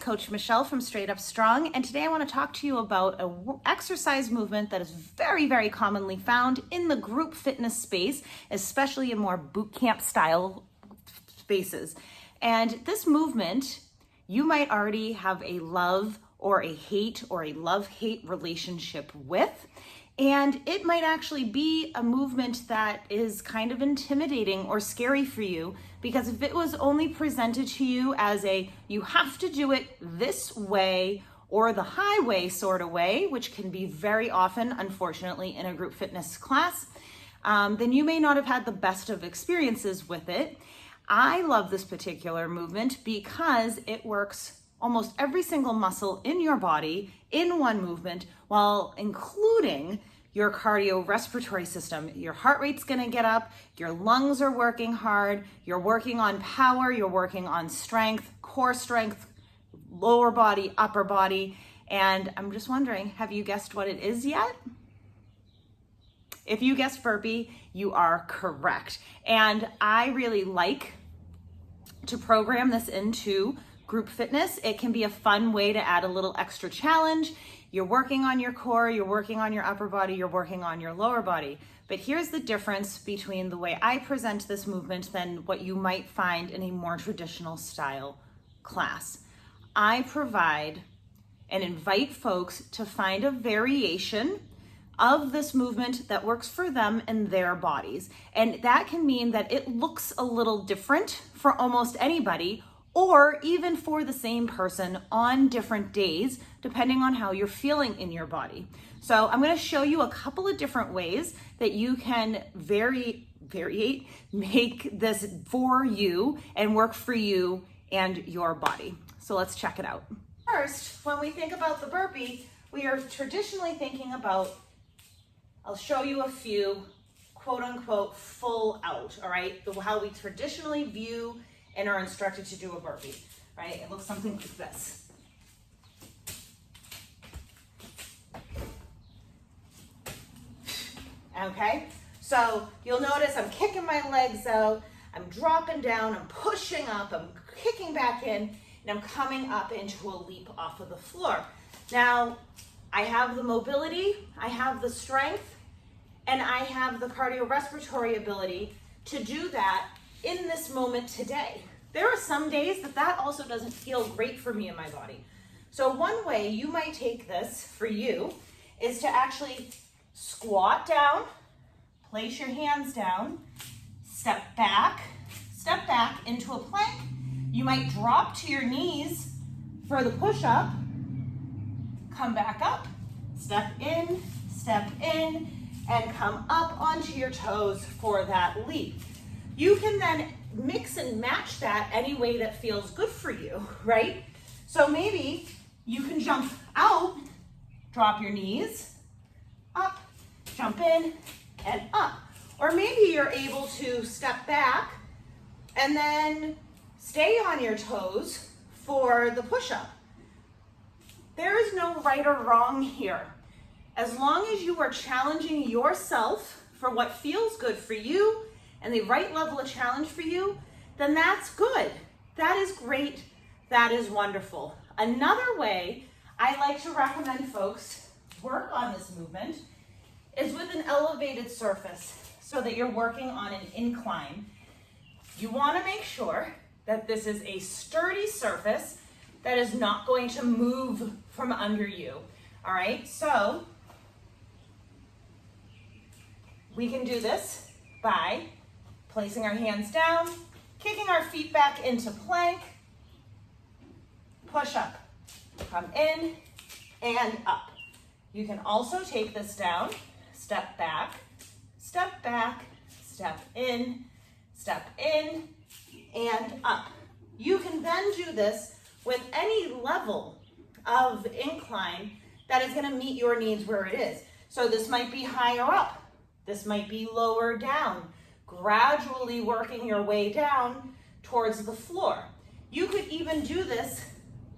Coach Michelle from Straight Up Strong, and today I want to talk to you about an exercise movement that is very, very commonly found in the group fitness space, especially in more boot camp style spaces. And this movement, you might already have a love or a hate or a love-hate relationship with. And it might actually be a movement that is kind of intimidating or scary for you, because if it was only presented to you as you have to do it this way or the highway sort of way, which can be very often, unfortunately, in a group fitness class, then you may not have had the best of experiences with it. I love this particular movement because it works almost every single muscle in your body in one movement, while including your cardiorespiratory system. Your heart rate's gonna get up, your lungs are working hard, you're working on power, you're working on strength, core strength, lower body, upper body. And I'm just wondering, have you guessed what it is yet? If you guessed burpee, you are correct. And I really like to program this into group fitness. It can be a fun way to add a little extra challenge. You're working on your core, you're working on your upper body, you're working on your lower body. But here's the difference between the way I present this movement than what you might find in a more traditional style class. I provide and invite folks to find a variation of this movement that works for them and their bodies. And that can mean that it looks a little different for almost anybody, or even for the same person on different days, depending on how you're feeling in your body. So I'm gonna show you a couple of different ways that you can make this for you and work for you and your body. So let's check it out. First, when we think about the burpee, we are traditionally thinking about, I'll show you a few quote unquote full out, all right? How we traditionally view and are instructed to do a burpee, right? It looks something like this. Okay, so you'll notice I'm kicking my legs out, I'm dropping down, I'm pushing up, I'm kicking back in, and I'm coming up into a leap off of the floor. Now, I have the mobility, I have the strength, and I have the cardiorespiratory ability to do that in this moment today. There are some days that also doesn't feel great for me in my body. So one way you might take this for you is to actually squat down, place your hands down, step back into a plank. You might drop to your knees for the push-up, come back up, step in, and come up onto your toes for that leap. You can then mix and match that any way that feels good for you, right? So maybe you can jump out, drop your knees, up, jump in, and up. Or maybe you're able to step back and then stay on your toes for the push-up. There is no right or wrong here. As long as you are challenging yourself for what feels good for you and the right level of challenge for you, then that's good. That is great. That is wonderful. Another way I like to recommend folks work on this movement is with an elevated surface, so that you're working on an incline. You want to make sure that this is a sturdy surface that is not going to move from under you. All right, so we can do this by placing our hands down, kicking our feet back into plank, push up, come in and up. You can also take this down, step back, step in, and up. You can then do this with any level of incline that is going to meet your needs where it is. So this might be higher up, this might be lower down, gradually working your way down towards the floor. You could even do this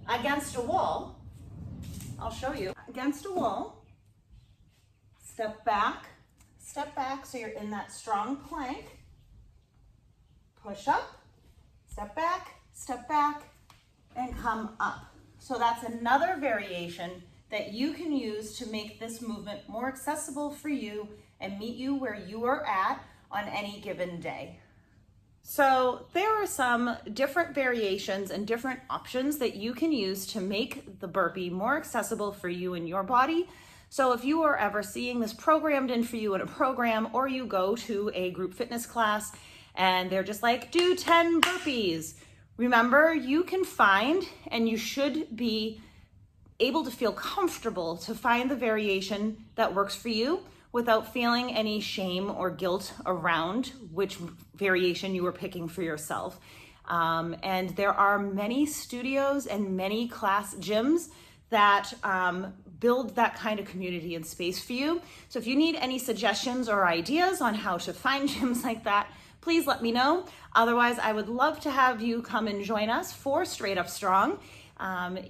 against a wall. I'll show you. Against a wall, step back so you're in that strong plank, push up, step back, and come up. So that's another variation that you can use to make this movement more accessible for you and meet you where you are at on any given day. So there are some different variations and different options that you can use to make the burpee more accessible for you and your body. So if you are ever seeing this programmed in for you in a program, or you go to a group fitness class and they're just like, do 10 burpees. Remember, you can find, and you should be able to feel comfortable to find the variation that works for you without feeling any shame or guilt around which variation you were picking for yourself. And there are many studios and many class gyms that build that kind of community and space for you. So if you need any suggestions or ideas on how to find gyms like that, please let me know. Otherwise, I would love to have you come and join us for Straight Up Strong.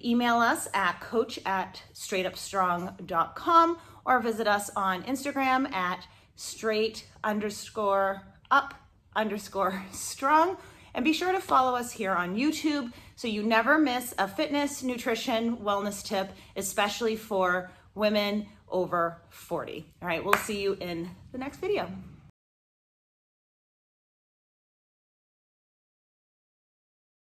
Email us at coach@straightupstrong.com or visit us on Instagram at straight_up_strong. And be sure to follow us here on YouTube so you never miss a fitness, nutrition, wellness tip, especially for women over 40. All right, we'll see you in the next video.